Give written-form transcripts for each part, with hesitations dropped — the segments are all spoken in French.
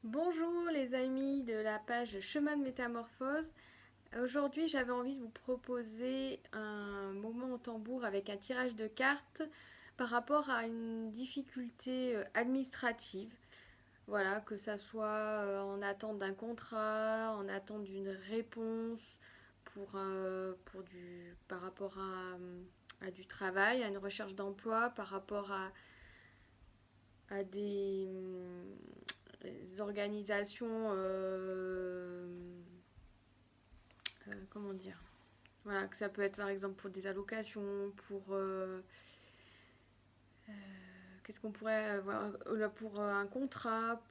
Bonjour les amis de la page Chemin de Métamorphose. Aujourd'hui j'avais envie de vous proposer un moment au tambour avec un tirage de cartes par rapport à une difficulté administrative. Voilà, que ça soit en attente d'un contrat, en attente d'une réponse par rapport à du travail, à une recherche d'emploi, par rapport à des organisations, comment dire, voilà, que ça peut être par exemple pour des allocations, qu'est-ce qu'on pourrait avoir pour un contrat,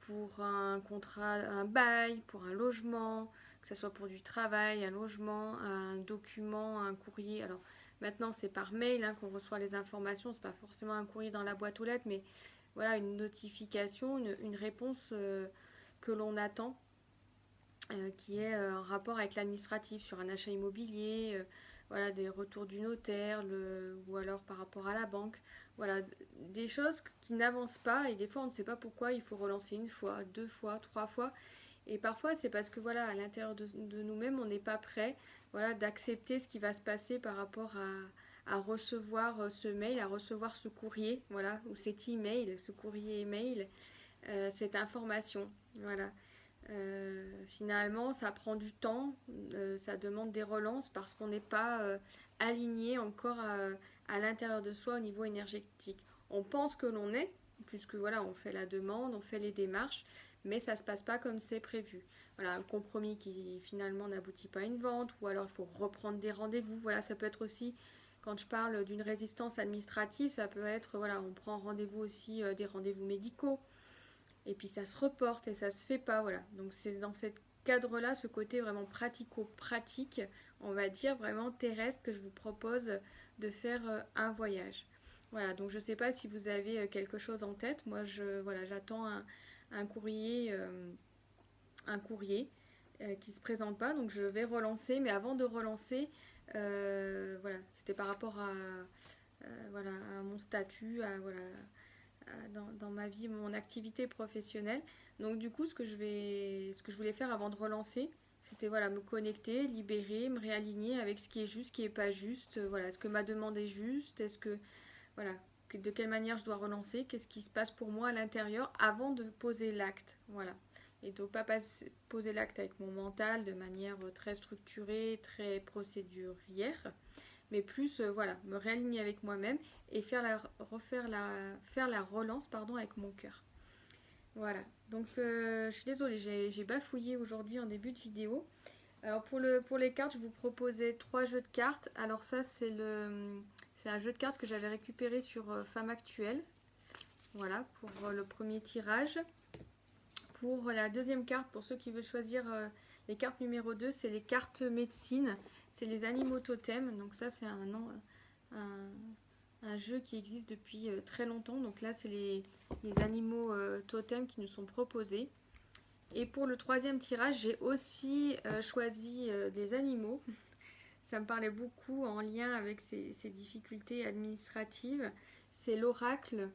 un bail, pour un logement, que ce soit pour du travail, un logement, un document, un courrier. Alors maintenant c'est par mail qu'on reçoit les informations, c'est pas forcément un courrier dans la boîte aux lettres, mais voilà une notification, une réponse que l'on attend qui est en rapport avec l'administratif sur un achat immobilier, voilà, des retours du notaire, ou alors par rapport à la banque. Voilà, des choses qui n'avancent pas et des fois on ne sait pas pourquoi il faut relancer une fois, deux fois, trois fois. Et parfois c'est parce que voilà, à l'intérieur de nous-mêmes, on n'est pas prêt voilà, d'accepter ce qui va se passer par rapport à recevoir ce mail, à recevoir ce courrier, voilà, ou cet email, ce courrier email, cette information. Voilà. Finalement, ça prend du temps, ça demande des relances parce qu'on n'est pas aligné encore à l'intérieur de soi au niveau énergétique. On pense que l'on est, puisque voilà, on fait la demande, on fait les démarches, mais ça ne se passe pas comme c'est prévu. Voilà, un compromis qui finalement n'aboutit pas à une vente, ou alors il faut reprendre des rendez-vous. Voilà, ça peut être aussi, quand je parle d'une résistance administrative, ça peut être, voilà, on prend rendez-vous aussi, des rendez-vous médicaux, et puis ça se reporte et ça se fait pas, voilà. Donc c'est dans ce cadre-là, ce côté vraiment pratico-pratique, on va dire vraiment terrestre, que je vous propose de faire un voyage. Voilà, donc je sais pas si vous avez quelque chose en tête. Moi, voilà, j'attends un courrier, qui se présente pas, donc je vais relancer. Mais avant de relancer, voilà, c'était par rapport voilà, à mon statut, voilà, dans ma vie, mon activité professionnelle. Donc du coup, ce que je voulais faire avant de relancer, c'était voilà, me connecter, libérer, me réaligner avec ce qui est juste, ce qui est pas juste. Voilà, est-ce que ma demande est juste? Est-ce que voilà, de quelle manière je dois relancer? Qu'est-ce qui se passe pour moi à l'intérieur avant de poser l'acte? Voilà. Et donc pas poser l'acte avec mon mental de manière très structurée, très procédurière, mais plus voilà, me réaligner avec moi-même et faire la relance pardon, avec mon cœur. Voilà, donc je suis désolée, j'ai bafouillé aujourd'hui en début de vidéo. Alors pour les cartes, je vous proposais trois jeux de cartes. Alors ça c'est un jeu de cartes que j'avais récupéré sur Femme Actuelle. Voilà, pour le premier tirage. Pour la deuxième carte, pour ceux qui veulent choisir les cartes numéro 2, c'est les cartes médecine. C'est les animaux totems. Donc ça c'est un, un jeu qui existe depuis très longtemps. Donc là, c'est les animaux totems qui nous sont proposés. Et pour le troisième tirage, j'ai aussi choisi des animaux. Ça me parlait beaucoup en lien avec ces difficultés administratives. C'est l'oracle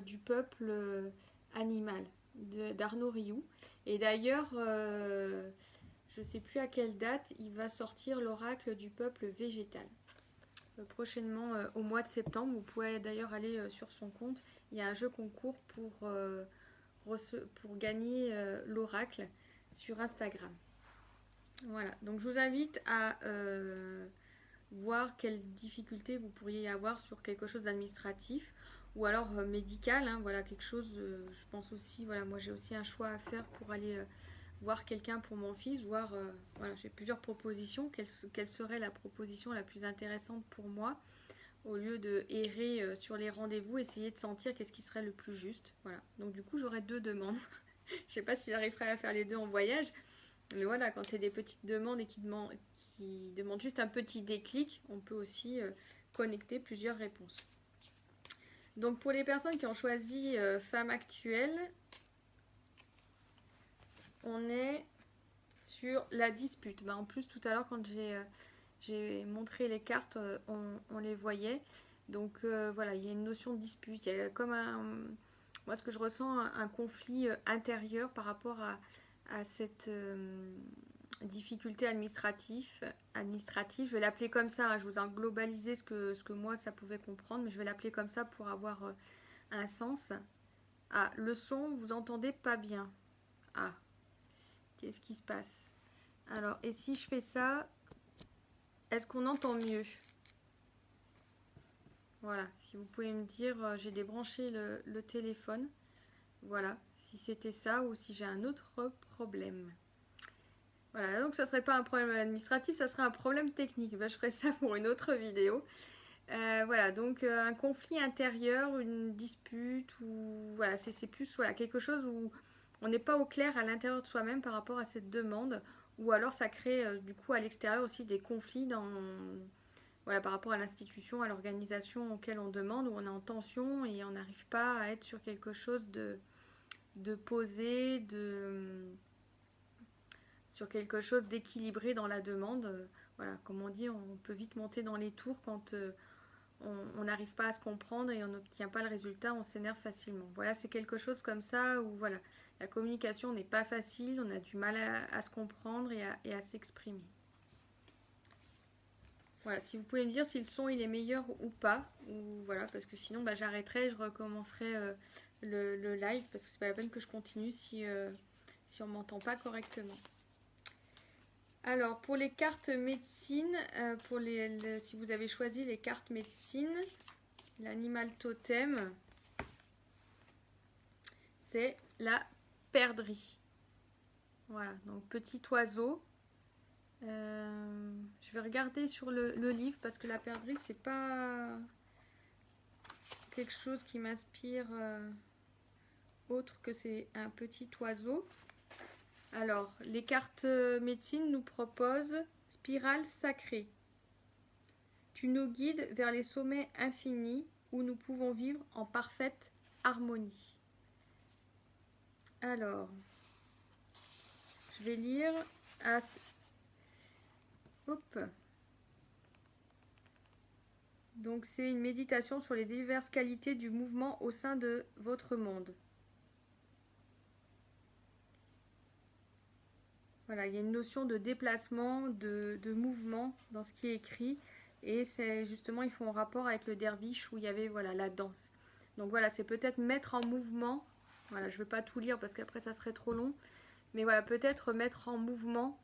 du peuple animal d'Arnaud Rioux. Et d'ailleurs, je ne sais plus à quelle date, il va sortir l'oracle du peuple végétal prochainement au mois de septembre. Vous pouvez d'ailleurs aller sur son compte. Il y a un jeu concours pour gagner l'oracle sur Instagram. Voilà, donc je vous invite à voir quelles difficultés vous pourriez avoir sur quelque chose d'administratif ou alors médical. Voilà, quelque chose, je pense aussi, voilà, moi j'ai aussi un choix à faire pour aller voir quelqu'un pour mon fils, voir, voilà, j'ai plusieurs propositions, quelle serait la proposition la plus intéressante pour moi, au lieu de errer sur les rendez-vous, essayer de sentir qu'est-ce qui serait le plus juste. Voilà, donc du coup j'aurais deux demandes. Je sais pas si j'arriverai à faire les deux en voyage, mais voilà, quand c'est des petites demandes et qui demandent juste un petit déclic, on peut aussi connecter plusieurs réponses. Donc pour les personnes qui ont choisi Femme Actuelle, on est sur la dispute. En plus, tout à l'heure, quand j'ai montré les cartes, on les voyait. Donc voilà, il y a une notion de dispute. Il y a comme moi ce que je ressens, un conflit intérieur par rapport à cette difficulté administrative. Je vais l'appeler comme ça, hein, je vous ai globalisé ce que moi ça pouvait comprendre, mais je vais l'appeler comme ça pour avoir un sens. Ah, le son, vous entendez pas bien. Ah, qu'est-ce qui se passe? Alors, et si je fais ça, est-ce qu'on entend mieux? Voilà, si vous pouvez me dire, j'ai débranché le téléphone. Voilà, si c'était ça ou si j'ai un autre problème. Voilà, donc ça serait pas un problème administratif, ça serait un problème technique. Ben, je ferai ça pour une autre vidéo. Voilà, donc un conflit intérieur, une dispute, ou voilà, c'est plus voilà, quelque chose où on n'est pas au clair à l'intérieur de soi-même par rapport à cette demande, ou alors ça crée du coup à l'extérieur aussi des conflits voilà, par rapport à l'institution, à l'organisation auquel on demande, où on est en tension et on n'arrive pas à être sur quelque chose de posé, sur quelque chose d'équilibré dans la demande. Voilà, comme on dit, on peut vite monter dans les tours quand on n'arrive pas à se comprendre et on n'obtient pas le résultat, on s'énerve facilement. Voilà, c'est quelque chose comme ça où voilà, la communication n'est pas facile, on a du mal à se comprendre et à s'exprimer. Voilà, si vous pouvez me dire si le son il est meilleur ou pas, ou voilà, parce que sinon bah, j'arrêterai et je recommencerai le live parce que c'est pas la peine que je continue si on m'entend pas correctement. Alors pour les cartes médecine, si vous avez choisi les cartes médecine, l'animal totem, c'est la perdrix. Voilà, donc petit oiseau. Je vais regarder sur le livre parce que la perdrix c'est pas quelque chose qui m'inspire autre que c'est un petit oiseau. Alors, les cartes médecine nous proposent spirale sacrée. Tu nous guides vers les sommets infinis où nous pouvons vivre en parfaite harmonie. Alors, je vais lire. Hop. Donc, c'est une méditation sur les diverses qualités du mouvement au sein de votre monde. Voilà, il y a une notion de déplacement, de mouvement dans ce qui est écrit. Et c'est justement, ils font en rapport avec le derviche où il y avait voilà, la danse. Donc voilà, c'est peut-être mettre en mouvement. Voilà, je ne vais pas tout lire parce qu'après ça serait trop long. Mais voilà, peut-être mettre en mouvement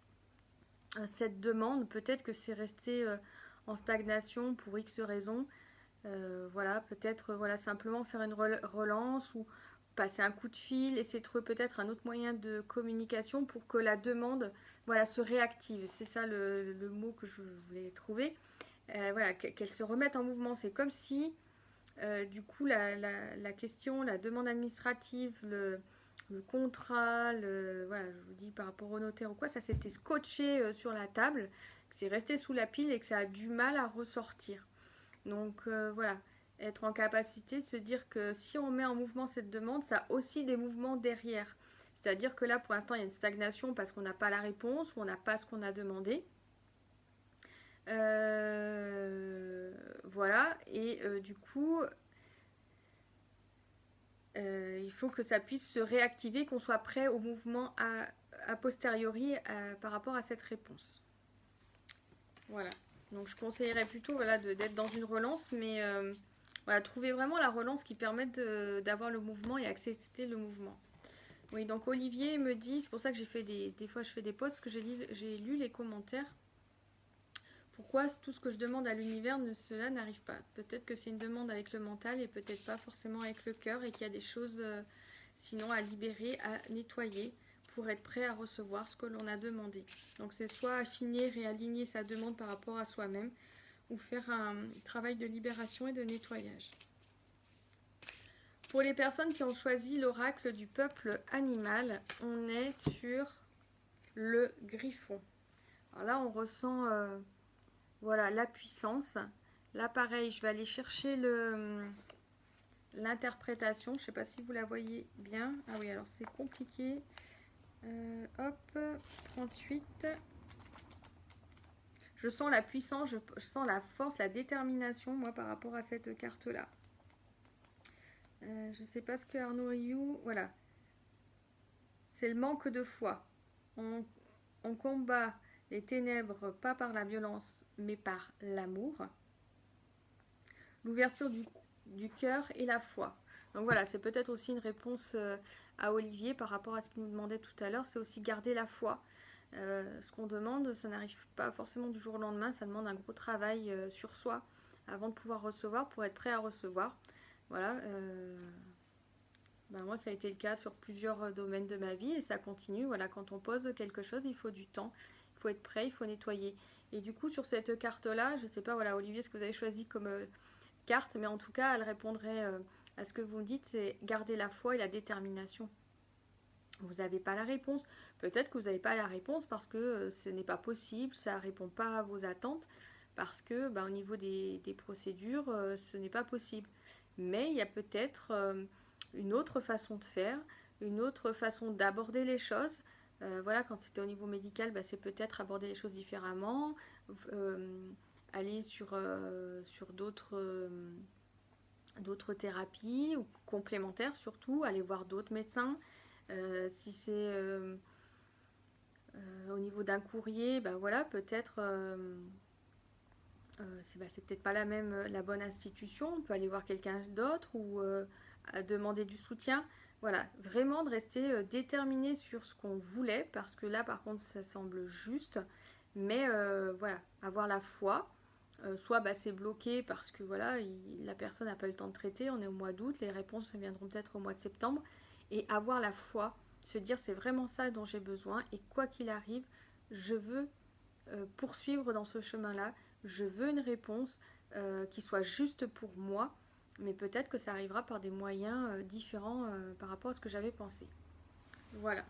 cette demande. Peut-être que c'est resté en stagnation pour X raisons. Voilà, peut-être voilà, simplement faire une relance ou passer un coup de fil, essayer de trouver peut-être un autre moyen de communication pour que la demande voilà, se réactive. C'est ça le mot que je voulais trouver. Voilà, qu'elle se remette en mouvement. C'est comme si, du coup, la question, la demande administrative, le contrat, voilà, je vous dis par rapport au notaire ou quoi, ça s'était scotché sur la table, que c'est resté sous la pile et que ça a du mal à ressortir. Donc voilà, être en capacité de se dire que si on met en mouvement cette demande, ça a aussi des mouvements derrière. C'est-à-dire que là, pour l'instant, il y a une stagnation parce qu'on n'a pas la réponse ou on n'a pas ce qu'on a demandé. Voilà, et du coup, il faut que ça puisse se réactiver, qu'on soit prêt au mouvement a posteriori par rapport à cette réponse. Voilà. Donc je conseillerais plutôt voilà, d'être dans une relance, mais voilà, trouver vraiment la relance qui permette d'avoir le mouvement et accepter le mouvement. Oui, donc Olivier me dit, c'est pour ça que j'ai fait des fois je fais des posts, que j'ai lu les commentaires. Pourquoi tout ce que je demande à l'univers, cela n'arrive pas? Peut-être que c'est une demande avec le mental et peut-être pas forcément avec le cœur et qu'il y a des choses sinon à libérer, à nettoyer pour être prêt à recevoir ce que l'on a demandé. Donc c'est soit affiner, réaligner sa demande par rapport à soi-même ou faire un travail de libération et de nettoyage. Pour les personnes qui ont choisi l'oracle du peuple animal, on est sur le griffon. Alors là, on ressent voilà, la puissance. Là, pareil, je vais aller chercher l'interprétation. Je ne sais pas si vous la voyez bien. Ah oui, alors c'est compliqué. Hop, 38. Je sens la puissance, je sens la force, la détermination, moi, par rapport à cette carte-là. Je sais pas ce que Arnaud Rioux... Voilà. C'est le manque de foi. On, on combat les ténèbres pas par la violence, mais par l'amour. L'ouverture du cœur et la foi. Donc voilà, c'est peut-être aussi une réponse à Olivier par rapport à ce qu'il nous demandait tout à l'heure. C'est aussi garder la foi. Ce qu'on demande, ça n'arrive pas forcément du jour au lendemain. Ça demande un gros travail sur soi avant de pouvoir recevoir, pour être prêt à recevoir. Voilà. Ben moi, ça a été le cas sur plusieurs domaines de ma vie et ça continue. Voilà, quand on pose quelque chose, il faut du temps, il faut être prêt, il faut nettoyer. Et du coup, sur cette carte-là, je ne sais pas, voilà, Olivier, ce que vous avez choisi comme carte, mais en tout cas, elle répondrait à ce que vous me dites, c'est garder la foi et la détermination. Vous n'avez pas la réponse. Peut-être que vous n'avez pas la réponse parce que ce n'est pas possible, ça ne répond pas à vos attentes, parce que au niveau des procédures, ce n'est pas possible. Mais il y a peut-être une autre façon de faire, une autre façon d'aborder les choses. Voilà, quand c'était au niveau médical, c'est peut-être aborder les choses différemment, aller sur d'autres thérapies ou complémentaires surtout, aller voir d'autres médecins. Si c'est au niveau d'un courrier, voilà, peut-être c'est peut-être pas la bonne institution. On peut aller voir quelqu'un d'autre ou demander du soutien. Voilà, vraiment de rester déterminé sur ce qu'on voulait, parce que là par contre ça semble juste, mais voilà, avoir la foi. Soit c'est bloqué parce que voilà, la personne n'a pas eu le temps de traiter, on est au mois d'août, les réponses viendront peut-être au mois de septembre, et avoir la foi, se dire c'est vraiment ça dont j'ai besoin, et quoi qu'il arrive, je veux poursuivre dans ce chemin-là, je veux une réponse qui soit juste pour moi, mais peut-être que ça arrivera par des moyens différents par rapport à ce que j'avais pensé. Voilà.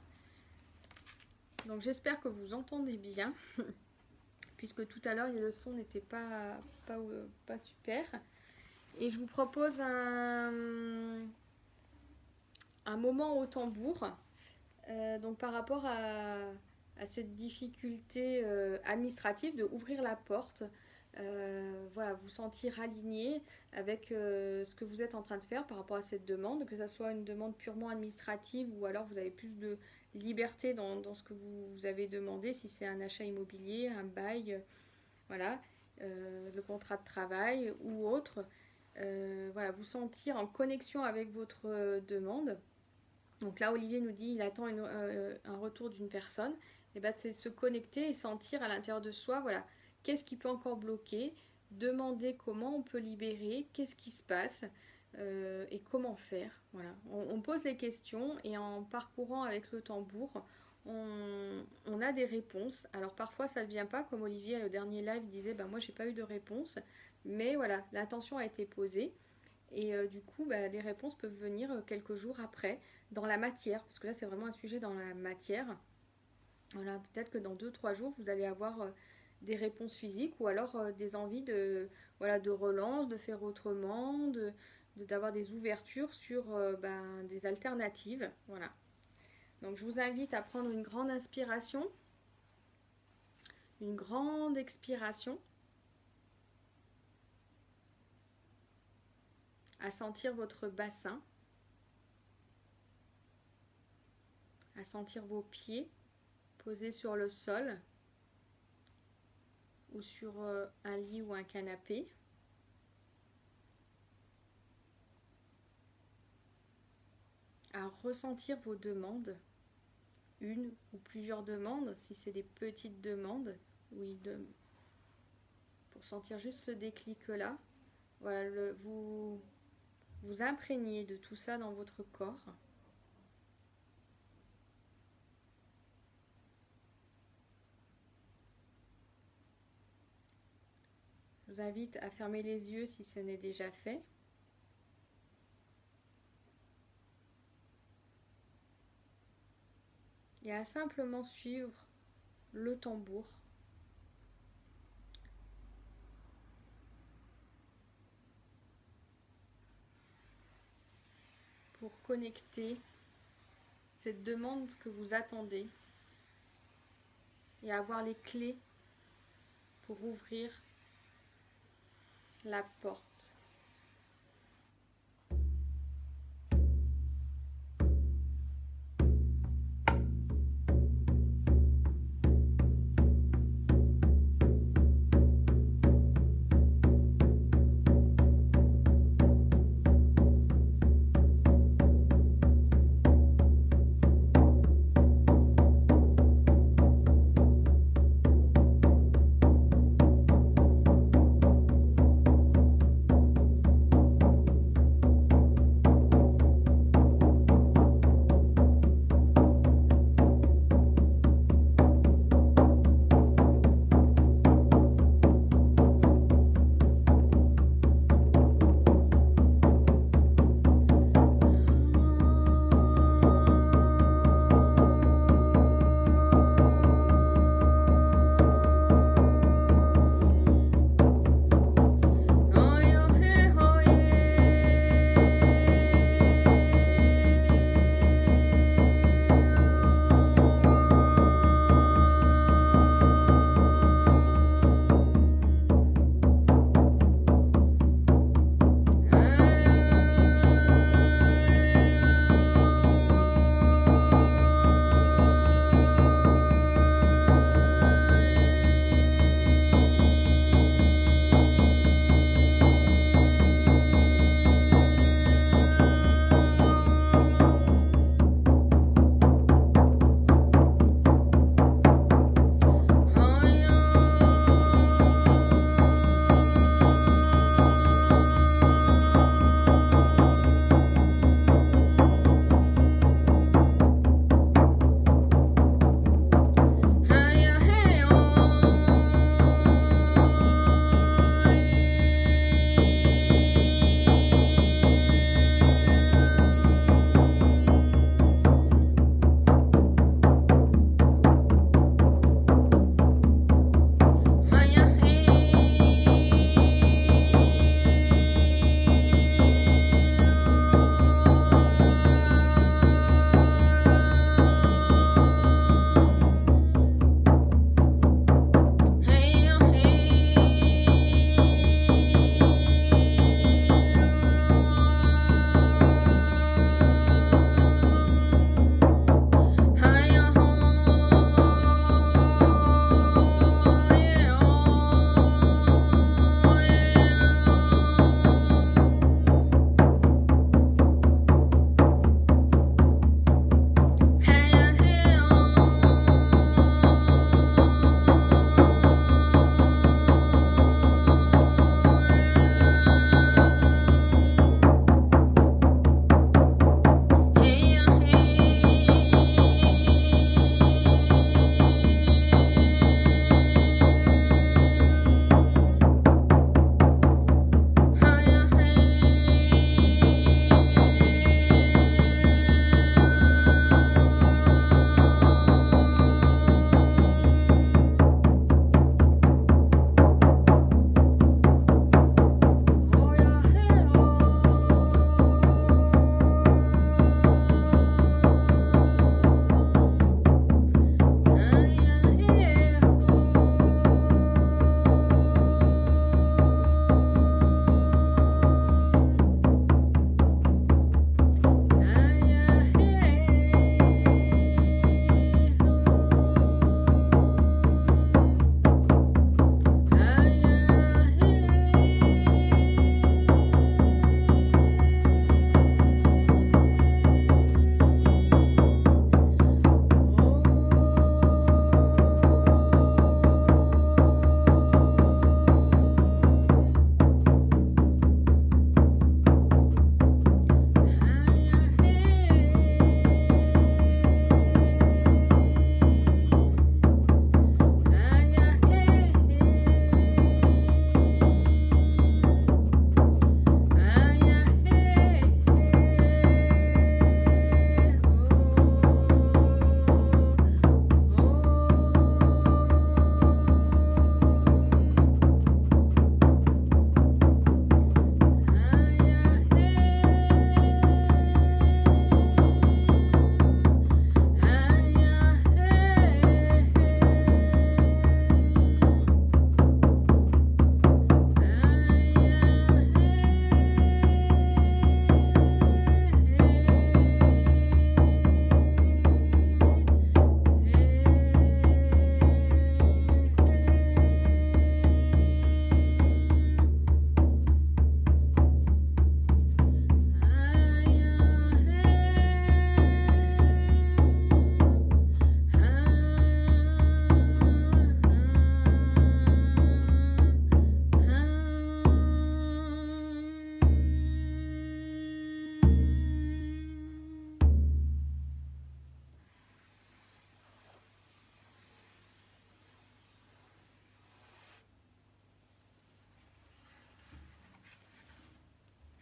Donc j'espère que vous entendez bien, puisque tout à l'heure le son n'était pas super. Et je vous propose un moment au tambour. Donc par rapport à cette difficulté administrative de ouvrir la porte, voilà, vous sentir aligné avec ce que vous êtes en train de faire par rapport à cette demande, que ce soit une demande purement administrative ou alors vous avez plus de liberté dans ce que vous avez demandé, si c'est un achat immobilier, un bail, voilà, le contrat de travail ou autre. Voilà, vous sentir en connexion avec votre demande. Donc là, Olivier nous dit il attend un retour d'une personne. Et c'est se connecter et sentir à l'intérieur de soi, voilà, qu'est-ce qui peut encore bloquer, demander comment on peut libérer, qu'est-ce qui se passe et comment faire. Voilà, on pose les questions et en parcourant avec le tambour, on a des réponses. Alors parfois ça ne vient pas, comme Olivier à le dernier live disait, moi j'ai pas eu de réponse, mais voilà, l'intention a été posée. Et du coup, les réponses peuvent venir quelques jours après, dans la matière, parce que là c'est vraiment un sujet dans la matière. Voilà, peut-être que dans 2-3 jours, vous allez avoir des réponses physiques ou alors des envies de relance, de faire autrement, d'avoir des ouvertures sur des alternatives. Voilà. Donc je vous invite à prendre une grande inspiration, une grande expiration, à sentir votre bassin, à sentir vos pieds posés sur le sol ou sur un lit ou un canapé. À ressentir vos demandes, une ou plusieurs demandes, si c'est des petites demandes, oui, pour sentir juste ce déclic-là. Voilà, vous imprégnez de tout ça dans votre corps. Je vous invite à fermer les yeux si ce n'est déjà fait. Et à simplement suivre le tambour. Pour connecter cette demande que vous attendez et avoir les clés pour ouvrir la porte.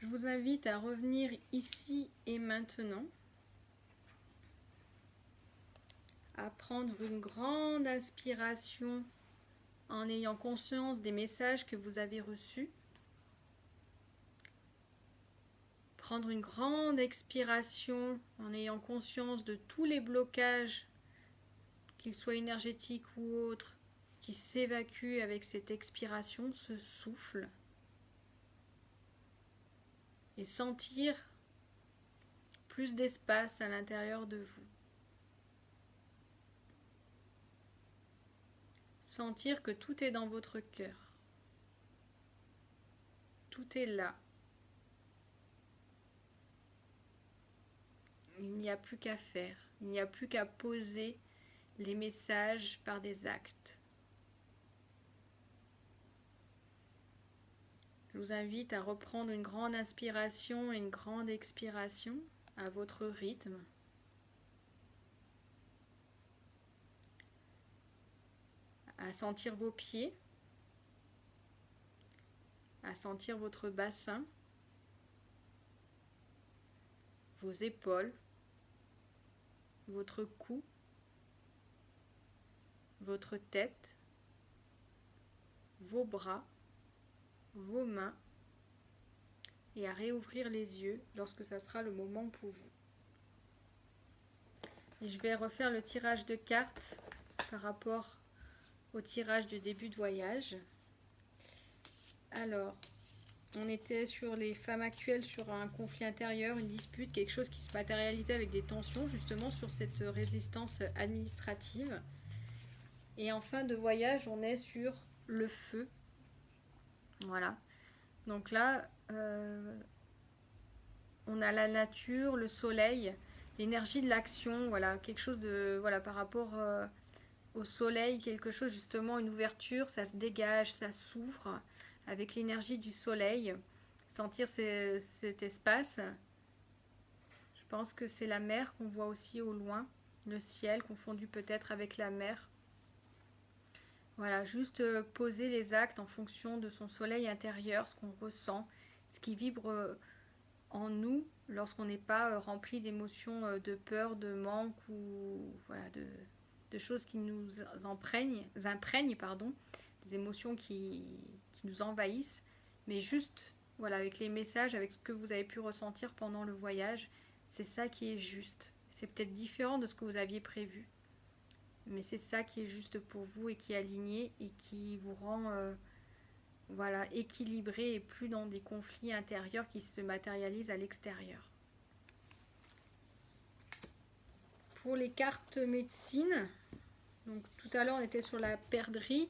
Je vous invite à revenir ici et maintenant, à prendre une grande inspiration en ayant conscience des messages que vous avez reçus. Prendre une grande expiration en ayant conscience de tous les blocages, qu'ils soient énergétiques ou autres, qui s'évacuent avec cette expiration, ce souffle. Et sentir plus d'espace à l'intérieur de vous. Sentir que tout est dans votre cœur. Tout est là. Il n'y a plus qu'à faire. Il n'y a plus qu'à poser les messages par des actes. Je vous invite à reprendre une grande inspiration et une grande expiration à votre rythme. À sentir vos pieds, à sentir votre bassin, vos épaules, votre cou, votre tête, vos bras, vos mains, et à réouvrir les yeux lorsque ça sera le moment pour vous. Et je vais refaire le tirage de cartes par rapport au tirage du début de voyage. Alors, on était sur les femmes actuelles, sur un conflit intérieur, une dispute, quelque chose qui se matérialisait avec des tensions, justement sur cette résistance administrative. Et en fin de voyage, on est sur le feu. Voilà. Donc là, on a la nature, le soleil, l'énergie de l'action, voilà, quelque chose de, voilà, par rapport au soleil, quelque chose justement, une ouverture, ça se dégage, ça s'ouvre avec l'énergie du soleil, sentir cet espace. Je pense que c'est la mer qu'on voit aussi au loin, le ciel confondu peut-être avec la mer. Voilà, juste poser les actes en fonction de son soleil intérieur, ce qu'on ressent, ce qui vibre en nous lorsqu'on n'est pas rempli d'émotions de peur, de manque ou voilà, de choses qui nous imprègnent, pardon, des émotions qui nous envahissent, mais juste voilà, avec les messages, avec ce que vous avez pu ressentir pendant le voyage, c'est ça qui est juste. C'est peut-être différent de ce que vous aviez prévu, mais c'est ça qui est juste pour vous et qui est aligné et qui vous rend voilà, équilibré et plus dans des conflits intérieurs qui se matérialisent à l'extérieur. Pour les cartes médecine, donc tout à l'heure on était sur la perdrix,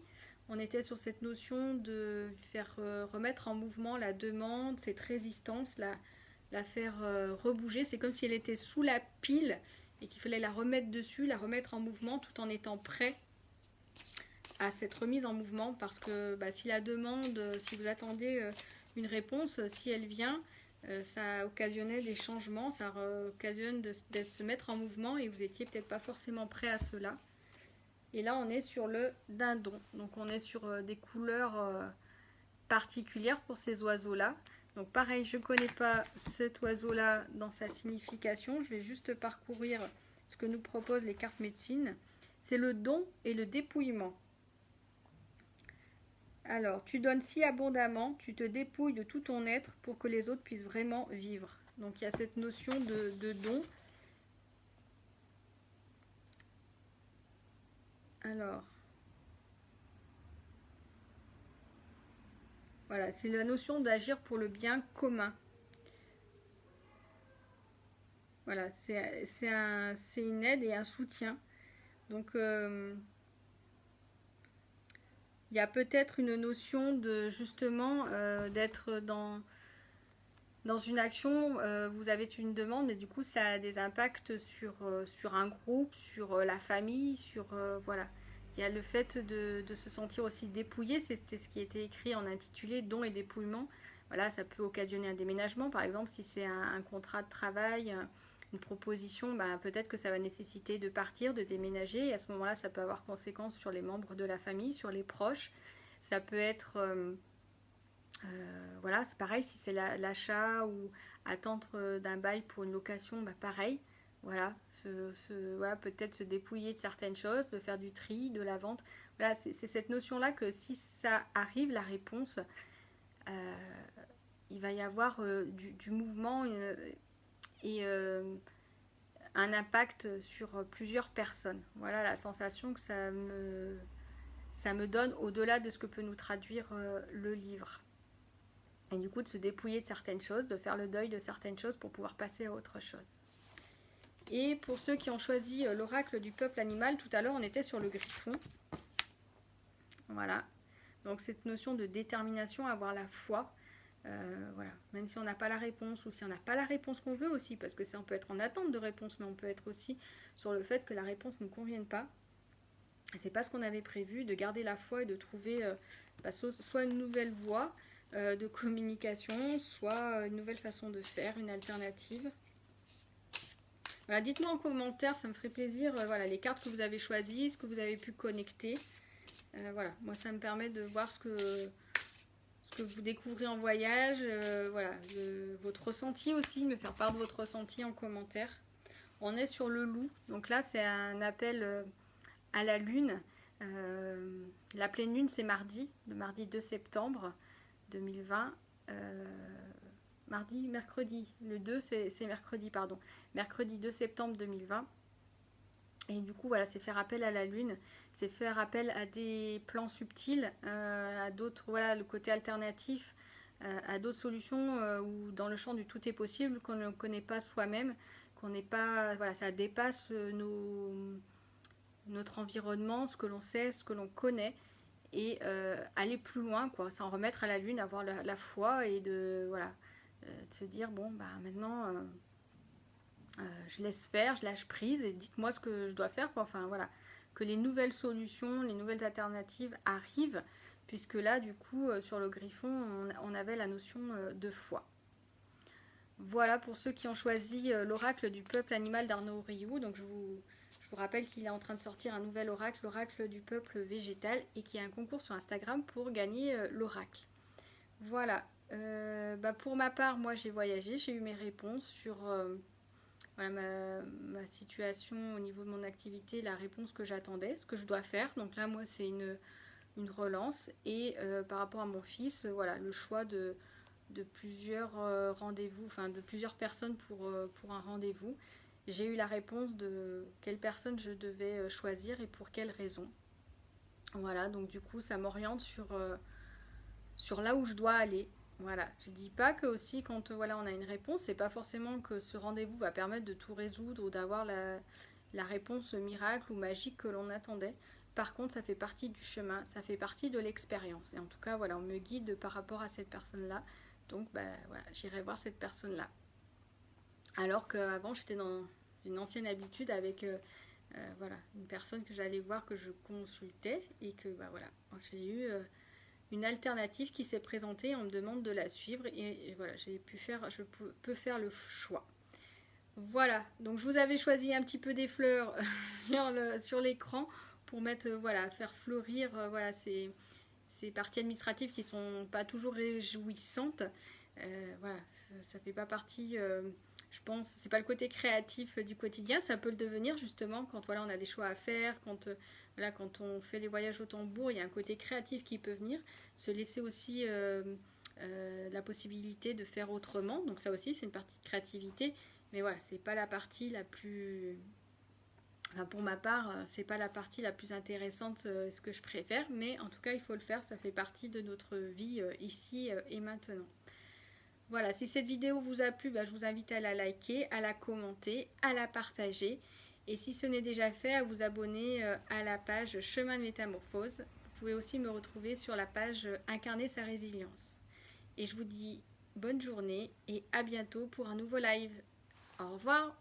on était sur cette notion de faire remettre en mouvement la demande, cette résistance, la faire rebouger. C'est comme si elle était sous la pile et qu'il fallait la remettre dessus, la remettre en mouvement tout en étant prêt à cette remise en mouvement, parce que si la demande, si vous attendez une réponse, si elle vient, ça occasionnait des changements, ça occasionne de se mettre en mouvement et vous n'étiez peut-être pas forcément prêt à cela. Et là on est sur le dindon, donc on est sur des couleurs particulières pour ces oiseaux-là. Donc pareil, je ne connais pas cet oiseau-là dans sa signification, je vais juste parcourir ce que nous proposent les cartes médecine. C'est le don et le dépouillement. Alors, tu donnes si abondamment, tu te dépouilles de tout ton être pour que les autres puissent vraiment vivre. Donc, il y a cette notion de don. Alors, voilà, c'est la notion d'agir pour le bien commun. Voilà, c'est une aide et un soutien. Donc, il y a peut-être une notion de justement d'être dans une action, vous avez une demande, mais du coup ça a des impacts sur un groupe, sur la famille, sur voilà. Il y a le fait de se sentir aussi dépouillé, c'était ce qui était écrit en intitulé don et dépouillement. Voilà, ça peut occasionner un déménagement, par exemple, si c'est un contrat de travail, une proposition, peut-être que ça va nécessiter de partir, de déménager, et à ce moment-là, ça peut avoir conséquence sur les membres de la famille, sur les proches. Ça peut être Voilà, c'est pareil, si c'est l'achat ou attendre d'un bail pour une location, bah pareil. Voilà, voilà peut-être se dépouiller de certaines choses, de faire du tri, de la vente. Voilà, c'est cette notion-là que si ça arrive, la réponse, il va y avoir du mouvement et un impact sur plusieurs personnes. Voilà la sensation que ça me donne au-delà de ce que peut nous traduire le livre. Et du coup, de se dépouiller de certaines choses, de faire le deuil de certaines choses pour pouvoir passer à autre chose. Et pour ceux qui ont choisi l'oracle du peuple animal, tout à l'heure, on était sur le griffon. Voilà. Donc, cette notion de détermination, avoir la foi. Voilà. Même si on n'a pas la réponse ou si on n'a pas la réponse qu'on veut aussi, parce que ça, on peut être en attente de réponse, mais on peut être aussi sur le fait que la réponse ne nous convienne pas. C'est pas ce qu'on avait prévu, de garder la foi et de trouver soit une nouvelle voie de communication, soit une nouvelle façon de faire, une alternative. Voilà, dites-moi en commentaire, ça me ferait plaisir, voilà, les cartes que vous avez choisies, ce que vous avez pu connecter. Voilà, moi ça me permet de voir ce que vous découvrez en voyage, voilà, votre ressenti aussi, me faire part de votre ressenti en commentaire. On est sur le loup, donc là c'est un appel à la lune. La pleine lune c'est mardi, le mardi 2 septembre 2020. Mercredi, le 2 c'est mercredi, pardon. Mercredi 2 septembre 2020. Et du coup, voilà, c'est faire appel à la lune, c'est faire appel à des plans subtils, à d'autres, voilà, le côté alternatif, à d'autres solutions où dans le champ du tout est possible, qu'on ne connaît pas soi-même, qu'on n'est pas, voilà, ça dépasse notre environnement, ce que l'on sait, ce que l'on connaît, et aller plus loin, quoi, s'en remettre à la lune, avoir la foi et de, voilà, de se dire, bon, bah maintenant... je laisse faire, je lâche prise et dites-moi ce que je dois faire. Enfin voilà, que les nouvelles solutions, les nouvelles alternatives arrivent, puisque là du coup sur le griffon on avait la notion de foi. Voilà pour ceux qui ont choisi l'oracle du peuple animal d'Arnaud Rioux. Donc je vous rappelle qu'il est en train de sortir un nouvel oracle, l'oracle du peuple végétal, et qu'il y a un concours sur Instagram pour gagner l'oracle. Voilà, pour ma part, moi j'ai voyagé, j'ai eu mes réponses sur... voilà ma situation au niveau de mon activité, la réponse que j'attendais, ce que je dois faire. Donc là, moi, c'est une relance. Et par rapport à mon fils, voilà, le choix de plusieurs rendez-vous, enfin de plusieurs personnes pour un rendez-vous. J'ai eu la réponse de quelle personne je devais choisir et pour quelle raison. Voilà, donc du coup, ça m'oriente sur là où je dois aller. Voilà, je dis pas que aussi quand voilà, on a une réponse, c'est pas forcément que ce rendez-vous va permettre de tout résoudre ou d'avoir la réponse miracle ou magique que l'on attendait. Par contre, ça fait partie du chemin, ça fait partie de l'expérience. Et en tout cas, voilà, on me guide par rapport à cette personne-là. Donc, voilà, j'irai voir cette personne-là. Alors qu'avant, j'étais dans une ancienne habitude avec voilà, une personne que j'allais voir, que je consultais et que voilà, j'ai eu... une alternative qui s'est présentée, on me demande de la suivre et voilà, je peux faire le choix. Voilà, donc je vous avais choisi un petit peu des fleurs sur l'écran pour mettre, voilà, faire fleurir voilà, ces parties administratives qui sont pas toujours réjouissantes. Voilà, ça fait pas partie... je pense, c'est pas le côté créatif du quotidien, ça peut le devenir justement quand voilà, on a des choix à faire, quand voilà, quand on fait les voyages au tambour, il y a un côté créatif qui peut venir, se laisser aussi la possibilité de faire autrement, donc ça aussi c'est une partie de créativité, mais voilà, c'est pas la partie la plus... Enfin, pour ma part, c'est pas la partie la plus intéressante, ce que je préfère, mais en tout cas il faut le faire, ça fait partie de notre vie ici et maintenant. Voilà, si cette vidéo vous a plu, je vous invite à la liker, à la commenter, à la partager. Et si ce n'est déjà fait, à vous abonner à la page Chemin de Métamorphose. Vous pouvez aussi me retrouver sur la page Incarner sa résilience. Et je vous dis bonne journée et à bientôt pour un nouveau live. Au revoir!